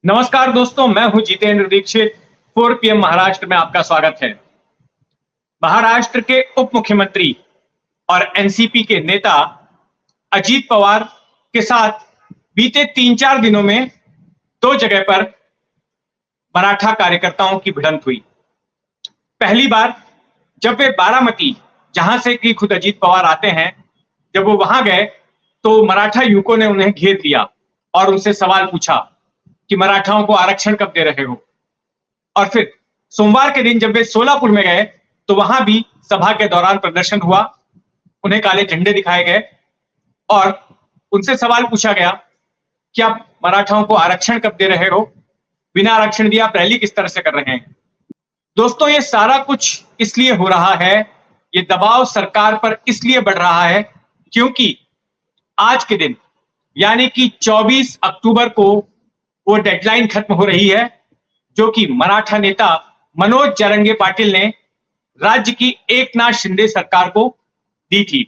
नमस्कार दोस्तों, मैं हूं जितेंद्र दीक्षित। 4 पीएम महाराष्ट्र में आपका स्वागत है। महाराष्ट्र के उप मुख्यमंत्री और एनसीपी के नेता अजीत पवार के साथ बीते 3-4 दिनों में 2 जगह पर मराठा कार्यकर्ताओं की भिड़ंत हुई। पहली बार जब वे बारामती, जहां से कि खुद अजीत पवार आते हैं, जब वो वहां गए तो मराठा युवकों ने उन्हें घेर लिया और उनसे सवाल पूछा कि मराठाओं को आरक्षण कब दे रहे हो। और फिर सोमवार के दिन जब वे सोलापुर में गए तो वहां भी सभा के दौरान प्रदर्शन हुआ, उन्हें काले झंडे दिखाए गए और उनसे सवाल पूछा गया कि आप मराठाओं को आरक्षण कब दे रहे हो, बिना आरक्षण दिए आप रैली किस तरह से कर रहे हैं। दोस्तों, ये सारा कुछ इसलिए हो रहा है, ये दबाव सरकार पर इसलिए बढ़ रहा है क्योंकि आज के दिन यानी कि 24 अक्टूबर को वो डेडलाइन खत्म हो रही है जो कि मराठा नेता मनोज जरंगे पाटिल ने राज्य की एकनाथ शिंदे सरकार को दी थी।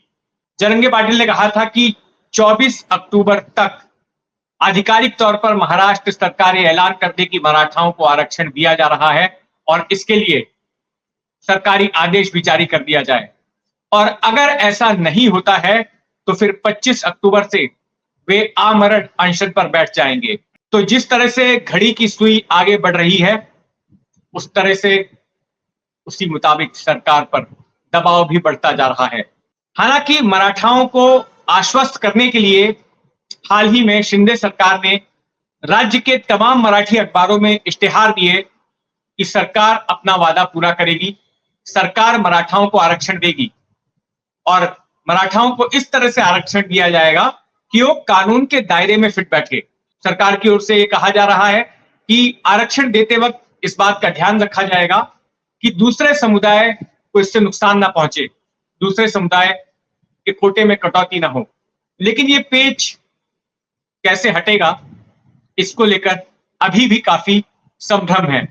जरंगे पाटिल ने कहा था कि 24 अक्टूबर तक आधिकारिक तौर पर महाराष्ट्र सरकार ये ऐलान कर दे कि मराठाओं को आरक्षण दिया जा रहा है और इसके लिए सरकारी आदेश भी जारी कर दिया जाए। और अगर ऐसा नहीं होता है तो फिर 25 अक्टूबर से वे आमरण अनशन पर बैठ जाएंगे। तो जिस तरह से घड़ी की सुई आगे बढ़ रही है, उस तरह से उसी मुताबिक सरकार पर दबाव भी बढ़ता जा रहा है। हालांकि मराठाओं को आश्वस्त करने के लिए हाल ही में शिंदे सरकार ने राज्य के तमाम मराठी अखबारों में इश्तिहार दिए कि सरकार अपना वादा पूरा करेगी, सरकार मराठाओं को आरक्षण देगी और मराठाओं को इस तरह से आरक्षण दिया जाएगा कि वो कानून के दायरे में फिट बैठे। सरकार की ओर से ये कहा जा रहा है कि आरक्षण देते वक्त इस बात का ध्यान रखा जाएगा कि दूसरे समुदाय को इससे नुकसान ना पहुंचे, दूसरे समुदाय के कोटे में कटौती ना हो। लेकिन ये पेच कैसे हटेगा, इसको लेकर अभी भी काफी संभ्रम है।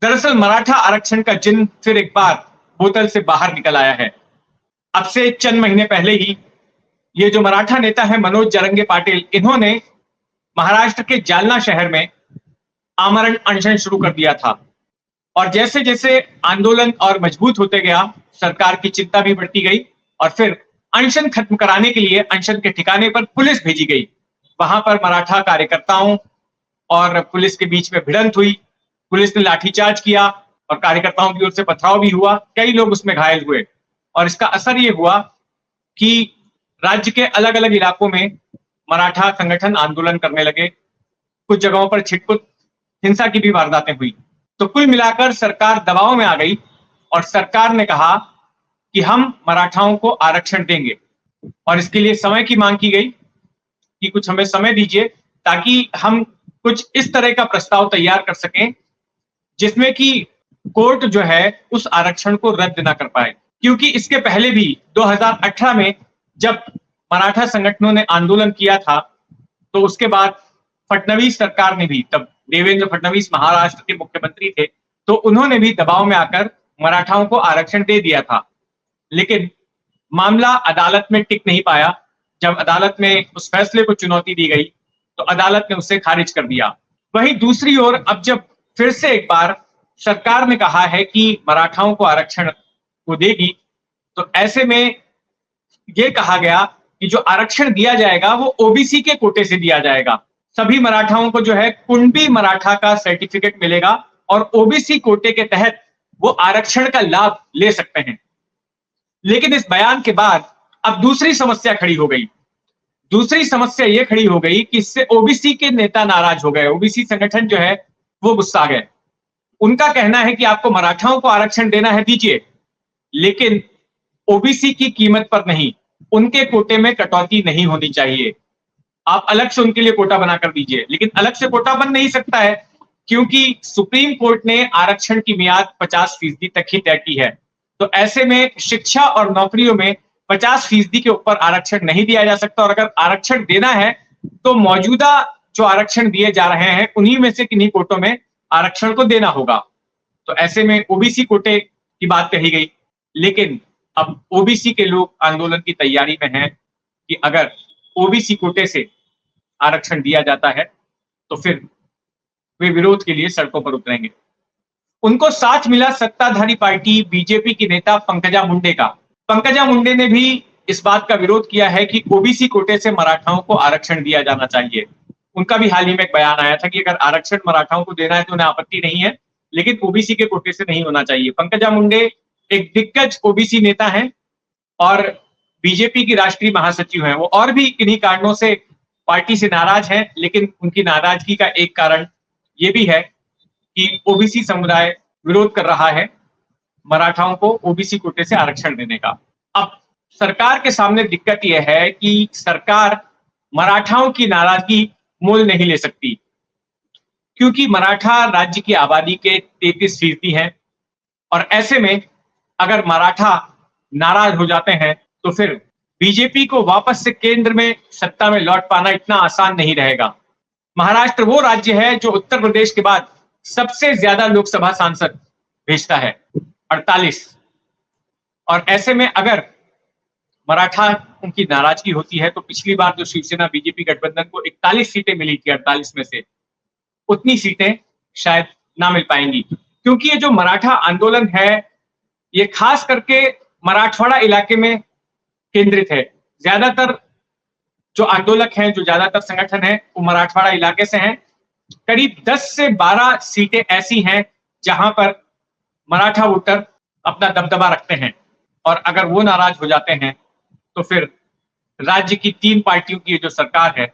दरअसल मराठा आरक्षण का जिन्न फिर एक बार बोतल से बाहर निकल आया है। अब से चंद महीने पहले ही ये जो मराठा नेता है मनोज जरंगे पाटिल, इन्होंने महाराष्ट्र के जालना शहर में आमरण अनशन शुरू कर दिया था और जैसे जैसे आंदोलन और मजबूत होते गया, सरकार की चिंता भी बढ़ती गई और फिर अनशन खत्म कराने के लिए अनशन के ठिकाने पर पुलिस भेजी गई। वहां पर मराठा कार्यकर्ताओं और पुलिस के बीच में भिड़ंत हुई, पुलिस ने लाठीचार्ज किया और कार्यकर्ताओं की ओर से पथराव भी हुआ, कई लोग उसमें घायल हुए और इसका असर ये हुआ कि राज्य के अलग अलग इलाकों में मराठा संगठन आंदोलन करने लगे, कुछ जगहों पर छिटपुट हिंसा की भी वारदातें हुई। तो कुल मिलाकर सरकार दबाव में आ गई और सरकार ने कहा कि हम मराठाओं को आरक्षण देंगे और इसके लिए समय की मांग की गई कि कुछ हमें समय दीजिए ताकि हम कुछ इस तरह का प्रस्ताव तैयार कर सकें जिसमें कि कोर्ट जो है उस आरक्षण को रद्द ना कर पाए। क्योंकि इसके पहले भी 2018 में जब मराठा संगठनों ने आंदोलन किया था तो उसके बाद फडणवीस सरकार ने भी, तब देवेंद्र फडणवीस महाराष्ट्र के मुख्यमंत्री थे, तो उन्होंने भी दबाव में आकर मराठाओं को आरक्षण दे दिया था। लेकिन मामला अदालत में टिक नहीं पाया। जब अदालत में उस फैसले को चुनौती दी गई तो अदालत ने उसे खारिज कर दिया। वहीं दूसरी ओर अब जब फिर से एक बार सरकार ने कहा है कि मराठाओं को आरक्षण को देगी, तो ऐसे में यह कहा गया कि जो आरक्षण दिया जाएगा वो ओबीसी के कोटे से दिया जाएगा। सभी मराठाओं को जो है कुणबी मराठा का सर्टिफिकेट मिलेगा और ओबीसी कोटे के तहत वो आरक्षण का लाभ ले सकते हैं। लेकिन इस बयान के बाद अब दूसरी समस्या खड़ी हो गई। दूसरी समस्या यह खड़ी हो गई कि इससे ओबीसी के नेता नाराज हो गए, ओबीसी संगठन जो है वो गुस्सा गए। उनका कहना है कि आपको मराठाओं को आरक्षण देना है, दीजिए, लेकिन ओबीसी की कीमत पर नहीं, उनके कोटे में कटौती नहीं होनी चाहिए। आप अलग से उनके लिए कोटा बनाकर दीजिए, लेकिन अलग से कोटा बन नहीं सकता है क्योंकि सुप्रीम कोर्ट ने आरक्षण की मियाद 50% तक ही तय की है। तो ऐसे में शिक्षा और नौकरियों में 50% के ऊपर आरक्षण नहीं दिया जा सकता और अगर आरक्षण देना है तो मौजूदा जो आरक्षण दिए जा रहे हैं उन्हीं में से किन्हीं कोटों में आरक्षण को देना होगा। तो ऐसे में ओबीसी कोटे की बात कही गई, लेकिन अब ओबीसी के लोग आंदोलन की तैयारी में हैं कि अगर ओबीसी कोटे से आरक्षण दिया जाता है तो फिर वे विरोध के लिए सड़कों पर उतरेंगे। उनको साथ मिला सत्ताधारी पार्टी बीजेपी की नेता पंकजा मुंडे का। पंकजा मुंडे ने भी इस बात का विरोध किया है कि ओबीसी कोटे से मराठाओं को आरक्षण दिया जाना चाहिए। उनका भी हाल ही में एक बयान आया था कि अगर आरक्षण मराठाओं को देना है तो उन्हें आपत्ति नहीं है, लेकिन ओबीसी के कोटे से नहीं होना चाहिए। पंकजा मुंडे एक दिग्गज ओबीसी नेता हैं और बीजेपी की राष्ट्रीय महासचिव हैं। वो और भी किन्हीं कारणों से पार्टी से नाराज हैं, लेकिन उनकी नाराजगी का एक कारण ये भी है कि ओबीसी समुदाय विरोध कर रहा है मराठाओं को ओबीसी कोटे से आरक्षण देने का। अब सरकार के सामने दिक्कत यह है कि सरकार मराठाओं की नाराजगी मोल नहीं ले सकती, क्योंकि मराठा राज्य की आबादी के 33% हैं और ऐसे में अगर मराठा नाराज हो जाते हैं तो फिर बीजेपी को वापस से केंद्र में सत्ता में लौट पाना इतना आसान नहीं रहेगा। महाराष्ट्र वो राज्य है जो उत्तर प्रदेश के बाद सबसे ज्यादा लोकसभा सांसद भेजता है, 48। और ऐसे में अगर मराठा उनकी नाराजगी होती है तो पिछली बार जो शिवसेना बीजेपी गठबंधन को 41 सीटें मिली थी 48 में से, उतनी सीटें शायद ना मिल पाएंगी, क्योंकि ये जो मराठा आंदोलन है ये खास करके मराठवाड़ा इलाके में केंद्रित है। ज्यादातर जो आंदोलक हैं, जो ज्यादातर संगठन है, वो मराठवाड़ा इलाके से हैं। करीब 10 से 12 सीटें ऐसी हैं जहां पर मराठा वोटर अपना दबदबा रखते हैं और अगर वो नाराज हो जाते हैं तो फिर राज्य की 3 पार्टियों की जो सरकार है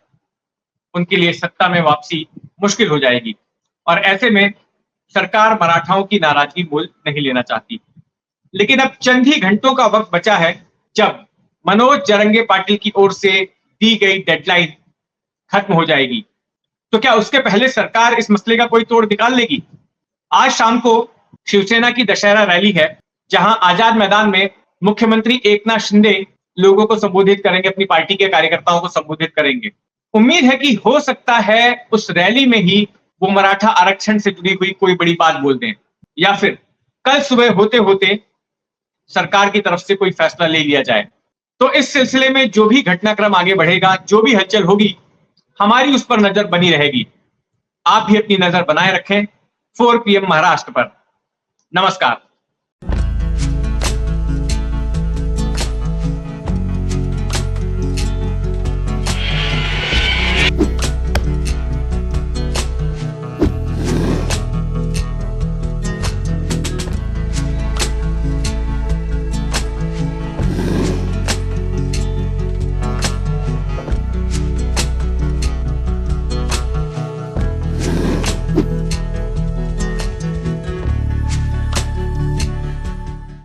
उनके लिए सत्ता में वापसी मुश्किल हो जाएगी और ऐसे में सरकार मराठाओं की नाराजगी मोल नहीं लेना चाहती। लेकिन अब चंद ही घंटों का वक्त बचा है जब मनोज जरंगे पाटिल की ओर से दी गई डेडलाइन खत्म हो जाएगी। तो क्या उसके पहले सरकार इस मसले का कोई तोड़ निकाल लेगी? आज शाम को शिवसेना की दशहरा रैली है, जहां आजाद मैदान में मुख्यमंत्री एकनाथ शिंदे लोगों को संबोधित करेंगे, अपनी पार्टी के कार्यकर्ताओं को संबोधित करेंगे। उम्मीद है कि हो सकता है उस रैली में ही वो मराठा आरक्षण से जुड़ी हुई कोई बड़ी बात बोल दें, या फिर कल सुबह होते होते सरकार की तरफ से कोई फैसला ले लिया जाए। तो इस सिलसिले में जो भी घटनाक्रम आगे बढ़ेगा, जो भी हलचल होगी, हमारी उस पर नजर बनी रहेगी। आप भी अपनी नजर बनाए रखें 4 PM महाराष्ट्र पर। नमस्कार।